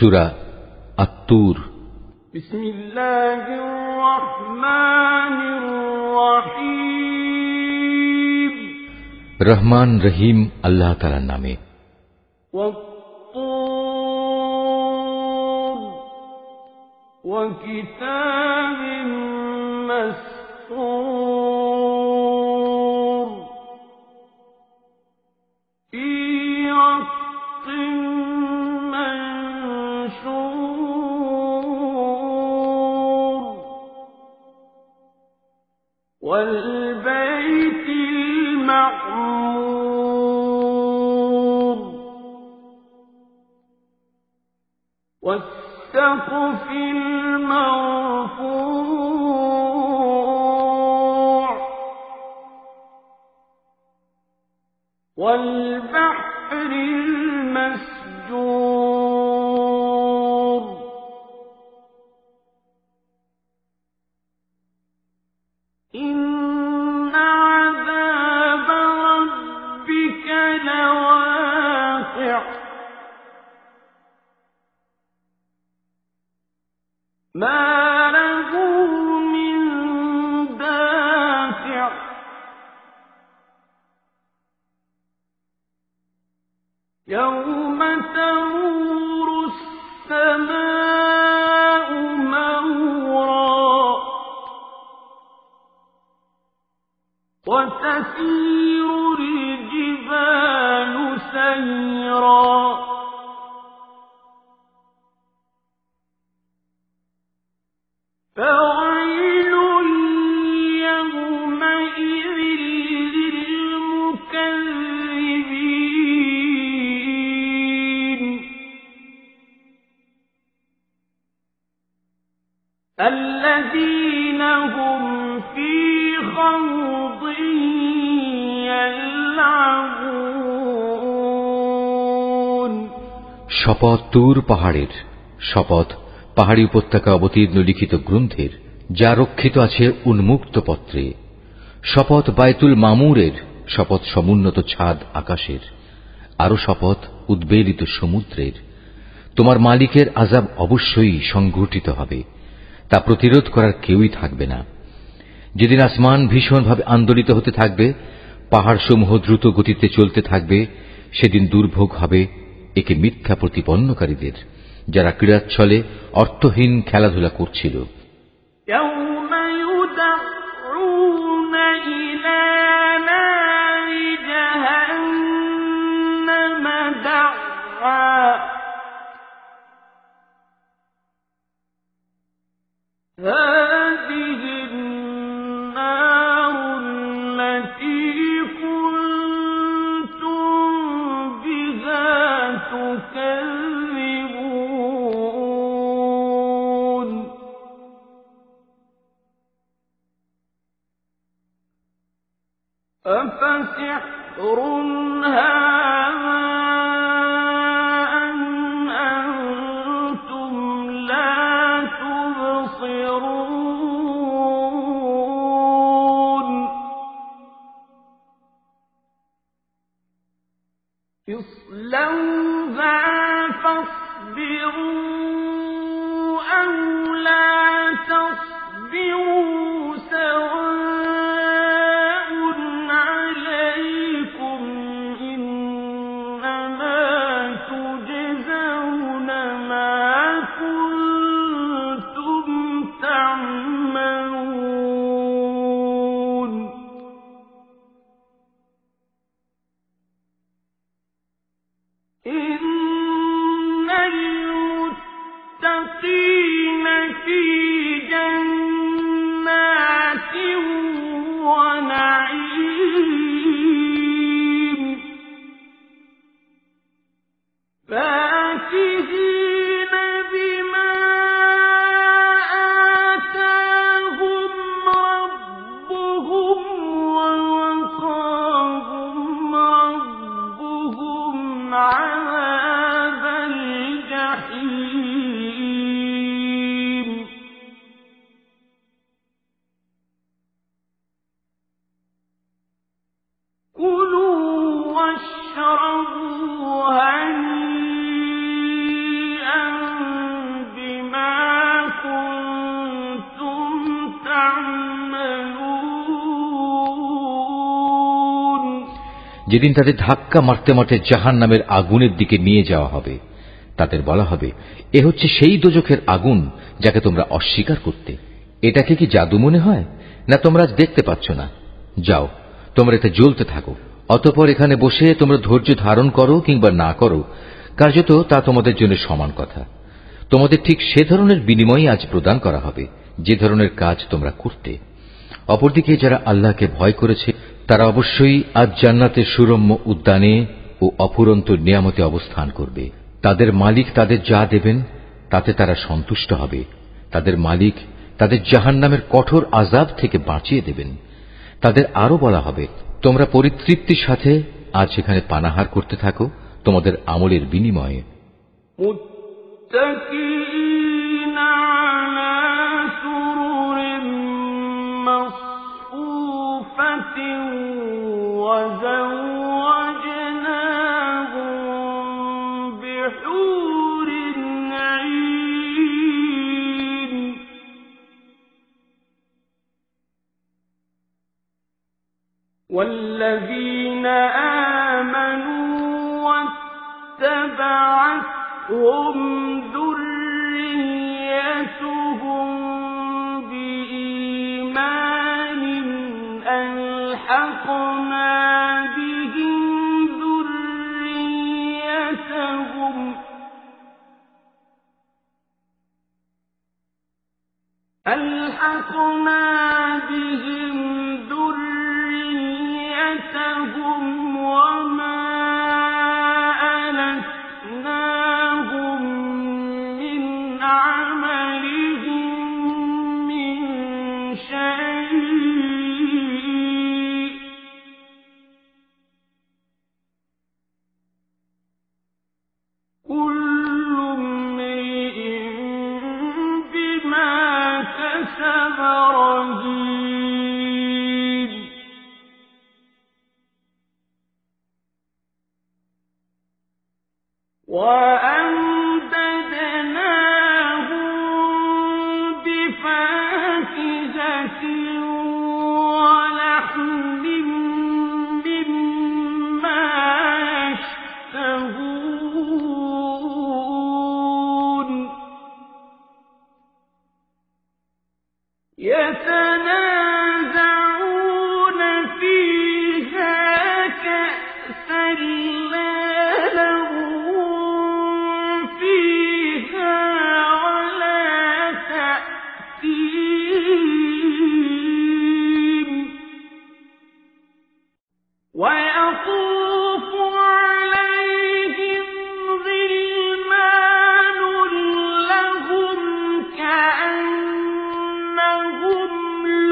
সূরা আত-তুর। বিসমিল্লাহির রহমানির রহিম। রহমান রহিম আল্লাহ তাআলার নামে। ওয়াত-তুর ওয়া কিতাবিন মাসতুর ফি রাক্কিন মানশুর ওয়াল বাইতিল মা'মুর ওয়াস-সাকফিল মারফু' ওয়াল বাহরিল মাসজুর ইন্না আযাব রাব্বিকা লাওয়াকি' মা লাহু মিন দাফি' ইয়াওমা তামুরু আস-সামাa'ু মাওরা ওয়া তাসীরুল জিবালু সায়রা فويل يومئذ للمكذبين الذين هم في خوض يلعبون। শপথ তুর পাহাড়ের, শপথ পাহাড়ি উপত্যকা অবতীর্ণ লিখিত গ্রন্থের, যা রক্ষিত আছে উন্মুক্ত পত্রে। শপথ বায়তুল মামুরের, শপথ সমুন্নত ছাদ আকাশের। আরো শপথ উদ্বেলিত সমুদ্রের। তোমার মালিকের আযাব অবশ্যই সংঘটিত হবে, তা প্রতিরোধ করার কেউই থাকবে না। যেদিন আসমান ভীষণভাবে আন্দোলিত হতে থাকবে, পাহাড়সমূহ দ্রুত গতিতে চলতে থাকবে, সেদিন দুর্ভোগ হবে একে মিথ্যা প্রতিপন্নকারীদের, যারা ক্রীড়াচ্ছলে অর্থহীন খেলাধুলা করছিল। ইয়াওমা ইউদউনা ইলা নারি জাহান্নাম দা'আ হাযিহি النَّارُ الَّتِي كُنتُم بِهَا تُكَذِّبُونَ أَفَسِحْرٌ هَٰذَا أَمْ أَنتُمْ لَا تُبْصِرُونَ اصْلَوْهَا فَاصْبِرُوا أَوْ لَا تَصْبِرُوا سَوَاءٌ عَلَيْكُمْ إِنَّمَا تُجْزَوْنَ مَا كُنتُمْ تَعْمَلُونَ إِنَّ الْمُتَّقِينَ فِي যেদিন তাদের ধাক্কা মারতে মারতে জাহান্নামের আগুনের দিকে নিয়ে যাওয়া হবে। তাদের বলা হবে, এ হচ্ছে সেই দোজখের আগুন যাকে তোমরা অস্বীকার করতে। এটাকে কি জাদু মনে হয়, না তোমরা আজ দেখতে পাচ্ছ না? যাও, তোমরা এতে জ্বলতে থাকো। অতঃপর এখানে বসে তোমরা ধৈর্য ধারণ করো কিংবা না করো, কার্যত তা তোমাদের জন্য সমান কথা। তোমাদের ঠিক সে ধরনের বিনিময় আজ প্রদান করা হবে যে ধরনের কাজ তোমরা করতে। অপরদিকে যারা আল্লাহকে ভয় করেছে তারা অবশ্যই আজ জান্নাতের সুরম্য উদ্যানে ও অফুরন্ত নিয়ামতে অবস্থান করবে। তাদের মালিক তাদের যা দেবেন তাতে তারা সন্তুষ্ট হবে। তাদের মালিক তাদের জাহান্নামের কঠোর আযাব থেকে বাঁচিয়ে দেবেন। তাদের আরো বলা হবে, তোমরা পরিতৃপ্তির সাথে আজ এখানে পানাহার করতে থাকো তোমাদের আমলের বিনিময়ে। والذين آمنوا واتبعتهم ذريتهم بإيمان ألحقنا بهم ذريتهم وما ألتناهم من عملهم من شيء كل امرئ بما كسب رهين وأمددناهم بفاكهة ولحم مما يشتهون يتنازعون فيها كأسا لا لغو فيها ولا تأثيم ويطوف عليهم غلمان لهم كأنهم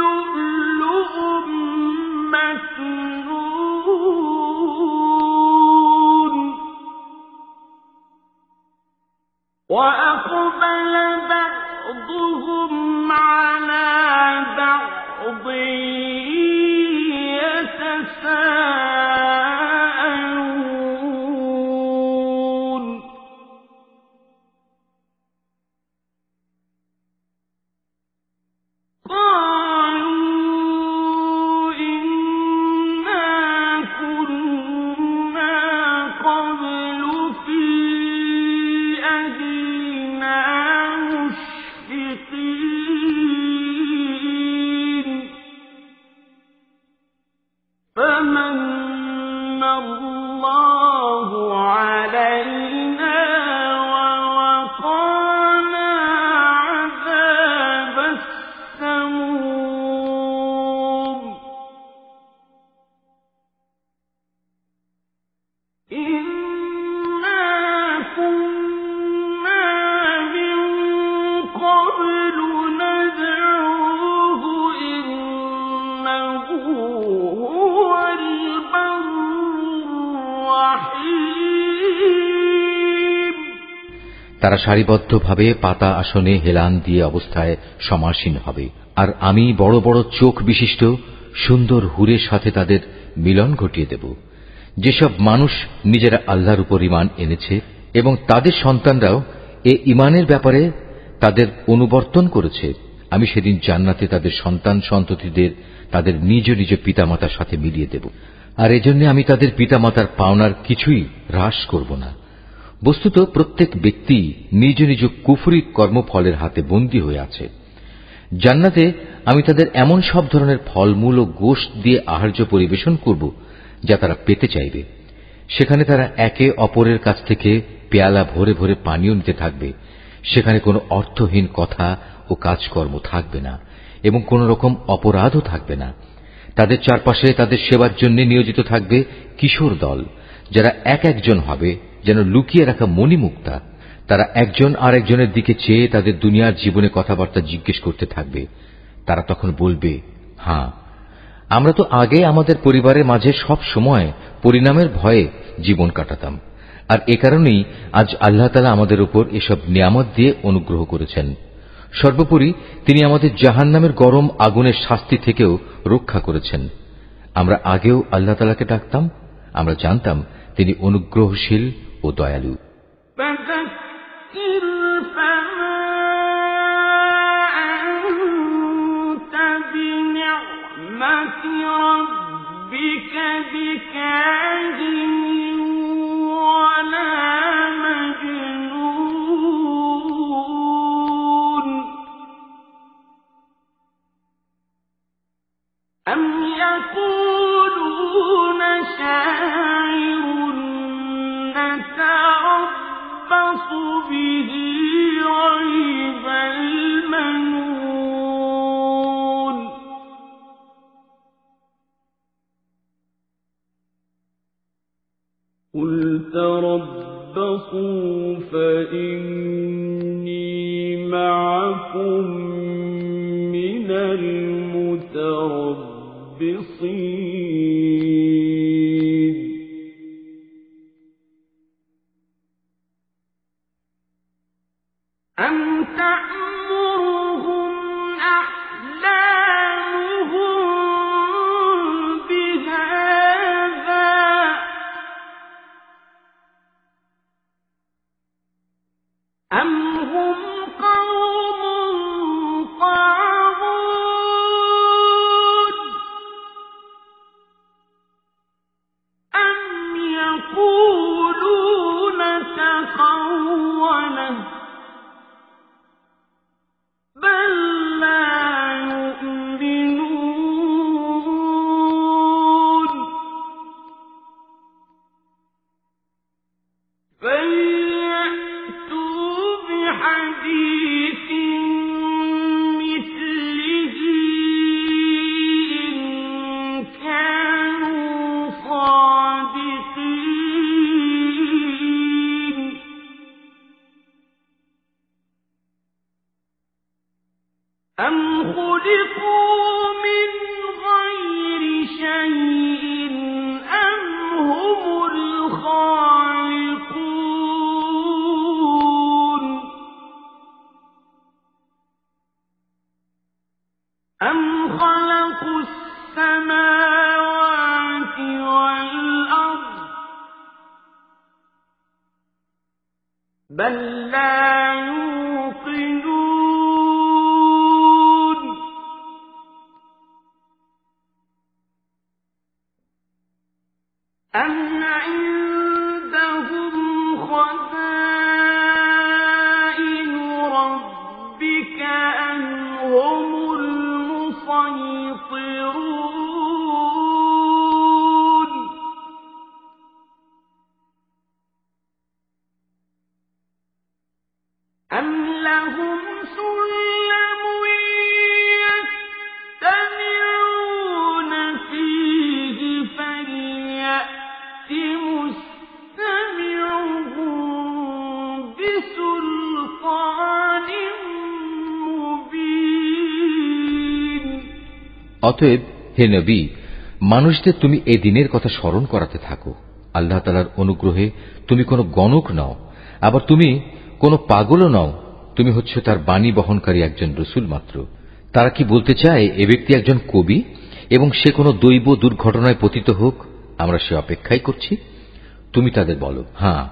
لؤلؤ مكنون وأقبل بعضهم على بعض يتساءلون قالوا إنا كنا قبل في أهلنا مشفقين فمن الله علينا ووقانا عذاب السموم إنا كنا من قبل ندعوه إنه هو البر الرحيم তারা সারিবদ্ধভাবে পাতা আসনে হেলান দিয়ে অবস্থায় সমাসীন হবে। আর আমি বড় বড় চোখ বিশিষ্ট সুন্দর হুরের সাথে তাদের মিলন ঘটিয়ে দেব। যেসব মানুষ নিজেরা আল্লাহর উপর ঈমান এনেছে এবং তাদের সন্তানরাও এ ঈমানের ব্যাপারে তাদের অনুবর্তন করেছে, আমি সেদিন জান্নাতে তাদের সন্তান সন্ততিদের তাদের নিজ নিজ পিতামাতার সাথে মিলিয়ে দেব। আর এজন্য আমি তাদের পিতামাতার পাওনার কিছুই হ্রাস করব না। বস্তুত প্রত্যেক ব্যক্তি নিজ নিজ কুফরি কর্মফলের হাতে বন্দী হয়ে আছে। জান্নাতে আমি তাদের এমন সব ধরনের ফলমূল ও গোশত দিয়ে আহার্য পরিবেশন করব যা তারা পেতে চাইবে। সেখানে তারা একে অপরের কাছ থেকে পেয়ালা ভরে ভরে পানীয় নিতে থাকবে। সেখানে কোনো অর্থহীন কথা ও কাজকর্ম থাকবে না এবং কোন রকম অপরাধও থাকবে না। তাদের চারপাশে তাদের সেবার জন্য নিয়োজিত থাকবে কিশোর দল, যারা এক একজন হবে যেন লুকিয়ে রাখা মণিমুক্তা। তারা একজন আর একজনের দিকে চেয়ে তাদের দুনিয়ার জীবনে কথাবার্তা জিজ্ঞেস করতে থাকবে। তারা তখন বলবে, হ্যাঁ, আমরা তো আগে আমাদের পরিবারের মাঝে সব সময় পরিণামের ভয়ে জীবন কাটাতাম, আর এ কারণেই আজ আল্লাহ তাআলা আমাদের উপর এসব নিয়ামত দিয়ে অনুগ্রহ করেছেন। সর্বোপরি তিনি আমাদের জাহান্নামের গরম আগুনের শাস্তি থেকেও রক্ষা করেছেন। আমরা আগেও আল্লাহ তাআলাকে ডাকতাম, আমরা জানতাম তিনি অনুগ্রহশীল ও দয়ালু। أم يقولون شاعر نتربص به ريب المنون قل تربصوا فإني معكم من المتربصين أم تأمرهم أحلامهم بهذا أم هم قوم طاغون أم يقولون تقوله بل لا يؤمنون فليأتوا بحديث مثله إن كانوا صادقين أم خلقوا من غير شيء أم هم الخالقون أم خلقوا السماوات والأرض بل لا يوقنون أم عندهم خزائن ربك أم هم المسيطرون أم لهم سلم يستمعون فيه فليأت مستمعهم بسلطان مبين অতএব হে নবী, মানুষদের তুমি এ দিনের কথা স্মরণ করাতে থাকো। আল্লাহ তাআলার অনুগ্রহে তুমি কোনো গণক নও, আবার তুমি কোনো পাগলও নও। তুমি হচ্ছ তার বাণী বহনকারী একজন রসুল মাত্র। তারা কি বলতে চায় এ ব্যক্তি একজন কবি এবং সে কোনো দৈব দুর্ঘটনায় পতিত হোক, আমরা সে অপেক্ষাই করছি? তুমি তাদের বলো, হ্যাঁ,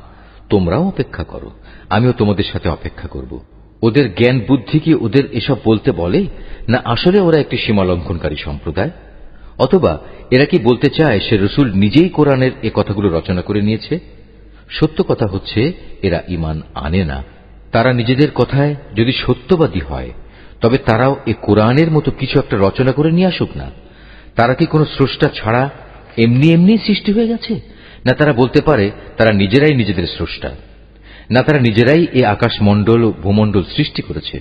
তোমরাও অপেক্ষা করো, আমিও তোমাদের সাথে অপেক্ষা করব। ওদের জ্ঞান বুদ্ধি কি ওদের এসব বলতে বলে, না আসলে ওরা একটি সীমালঙ্ঘনকারী সম্প্রদায়? অথবা এরা কি বলতে চায় সে রসুল নিজেই কোরআনের এ কথাগুলো রচনা করে নিয়েছে? সত্য কথা হচ্ছে এরা ঈমান আনে না। তারা নিজেদের কথায় যদি সত্যবাদী হয় তবে তারাও এ কোরআনের মতো কিছু একটা রচনা করে নিয়ে আসুক না। তারা কি কোনো স্রষ্টা ছাড়া এমনি এমনি সৃষ্টি হয়ে গেছে? না তারা বলতে পারে তারা নিজেরাই নিজেদের স্রষ্টা? না তারা নিজেরাই এই আকাশমণ্ডল ও ভূমণ্ডল সৃষ্টি করেছে?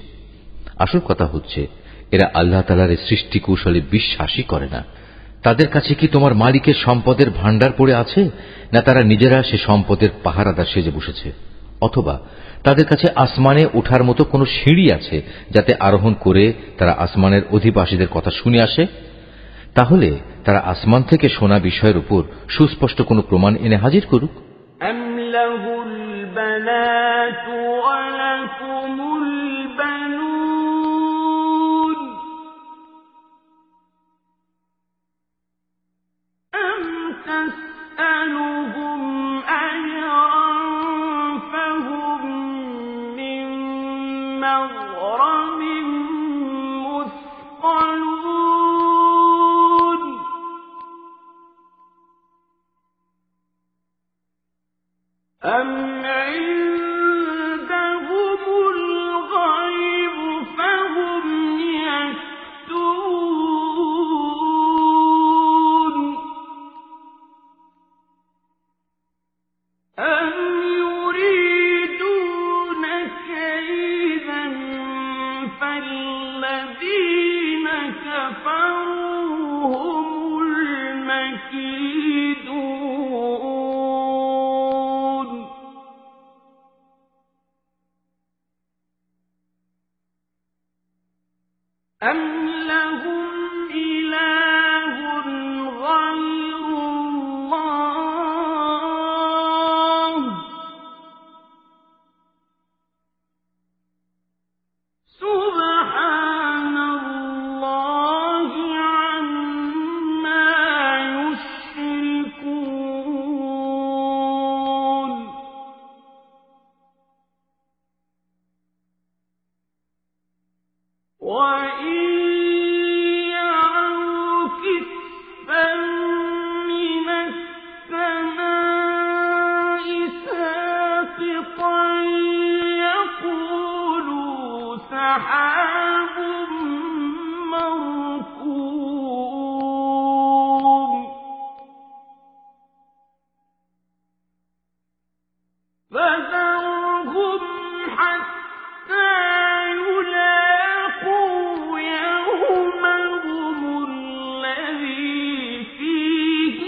আসল কথা হচ্ছে এরা আল্লাহ তাআলার সৃষ্টি কৌশলে বিশ্বাসই করে না। তাদের কাছে কি তোমার মালিকের সম্পদের ভাণ্ডার পড়ে আছে, না তারা নিজেরা সে সম্পদের পাহারাদার সেজে বসেছে? অথবা তাদের কাছে আসমানে ওঠার মতো কোনো সিঁড়ি আছে যাতে আরোহণ করে তারা আসমানের অধিবাসীদের কথা শুনে আসে? তাহলে তারা আসমান থেকে শোনা বিষয়ের উপর সুস্পষ্ট কোনো প্রমাণ এনে হাজির করুক। أم عندهم الغيب فهم يكتبون أم يريدون كيدا فالذين كفروا هم المكيدون أم لهم إله غير الله سبحان الله عما يشركون وإن يروا كسفا من السماء ساقطا يقولوا سحاب مركوم فذرهم حتى يلاقوا يومهم الذي فيه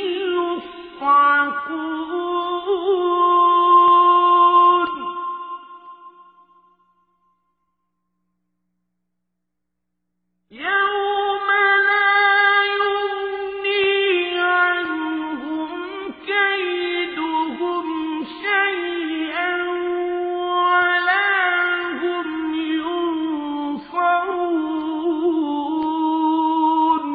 يصعقون يوم لا يغني عنهم كيدهم شيئا ولا هم ينصرون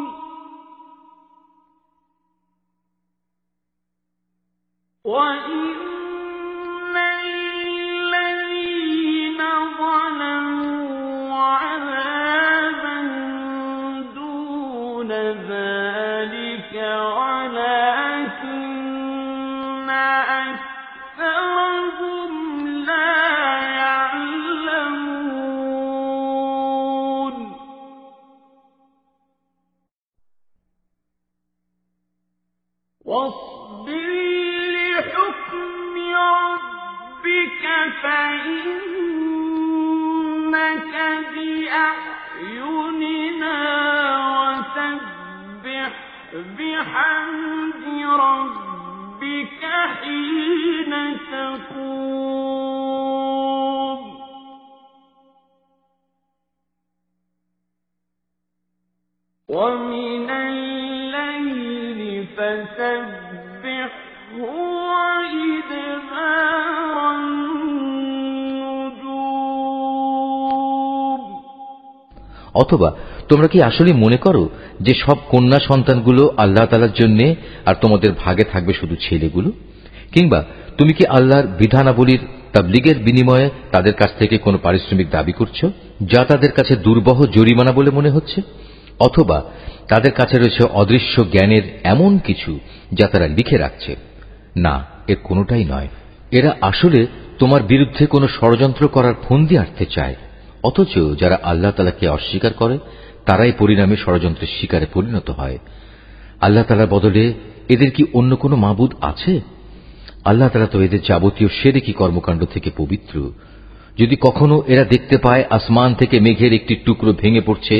وإن للذين ظلموا عذابا دون ذلك ولكن أكثرهم لا يعلمون واصبر لحكم ربك فإنك بأعيننا وسبح بحمد ربك حين تقوم ومن الليل فسبحه وإدبار النجوم অথবা তোমরা কি আসলে মনে করো যে সব কন্যা সন্তানগুলো আল্লাহ তাআলার জন্য আর তোমাদের ভাগে থাকবে শুধু ছেলেগুলো? কিংবা তুমি কি আল্লাহর বিধানাবলীর তাবলীগের বিনিময়ে তাদের কাছ থেকে কোনো পারিশ্রমিক দাবি করছো, যা তাদের কাছে দুর্বহ জরিমানা বলে মনে হচ্ছে? অথবা তাদের কাছে রয়েছে অদৃশ্য জ্ঞানের এমন কিছু যা তারা লিখে রাখছে। না, এর কোনোটাই নয়। এরা আসলে তোমার বিরুদ্ধে কোনো ষড়যন্ত্র করার ফন্দি আঁটতে চায়। অথচ যারা আল্লাহ তাআলাকে অস্বীকার করে তারাই পরিণামে ষড়যন্ত্রের শিকারে পরিণত হয়। আল্লাহ তাআলার বদলে এদের কি অন্য কোনো মাবুদ আছে? আল্লাহ তাআলা তো এদের যাবতীয় শিরকি কর্মকাণ্ড থেকে পবিত্র। যদি কখনো এরা দেখতে পায় আসমান থেকে মেঘের একটি টুকরো ভেঙে পড়ছে,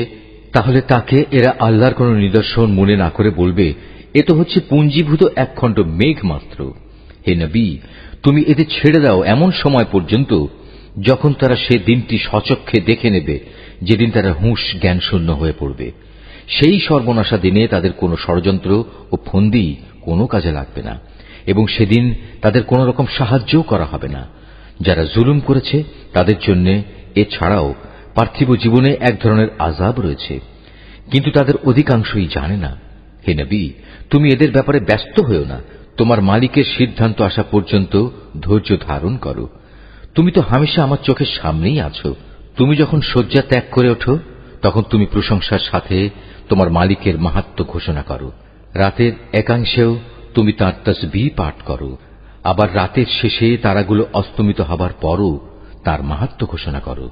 তাহলে তাকে এরা আল্লাহর কোন নিদর্শন মনে না করে বলবে, এ তো হচ্ছে পুঞ্জীভূত একখণ্ড মেঘ মাত্র। হে নবী, তুমি এদের ছেড়ে দাও এমন সময় পর্যন্ত যখন তারা সে দিনটি স্বচক্ষে দেখে নেবে, যেদিন তারা হুঁশ জ্ঞান শূন্য হয়ে পড়বে। সেই সর্বনাশা দিনে তাদের কোনো ষড়যন্ত্র ও ফন্দি কোনো কাজে লাগবে না, এবং সেদিন তাদের কোন রকম সাহায্যও করা হবে না। যারা জুলুম করেছে তাদের জন্য এছাড়াও পার্থিব জীবনে এক ধরনের আযাব রয়েছে, কিন্তু তাদের অধিকাংশই জানে না। হে নবী, তুমি এদের ব্যাপারে ব্যস্ত হও না। তোমার মালিকের সিদ্ধান্ত আসা পর্যন্ত ধৈর্য ধারণ করো। তুমি তো হামেশা আমার চোখের সামনেই আছো। তুমি যখন শয্যা ত্যাগ করে ওঠো তখন তুমি প্রশংসার সাথে তোমার মালিকের মাহাত্ম্য ঘোষণা করো। রাতের একাংশেও তুমি তাঁর তাসবিহ পাঠ করো। আবার রাতের শেষে তারাগুলো অস্তমিত হবার পরও তার মাহাত্ম্য ঘোষণা করো।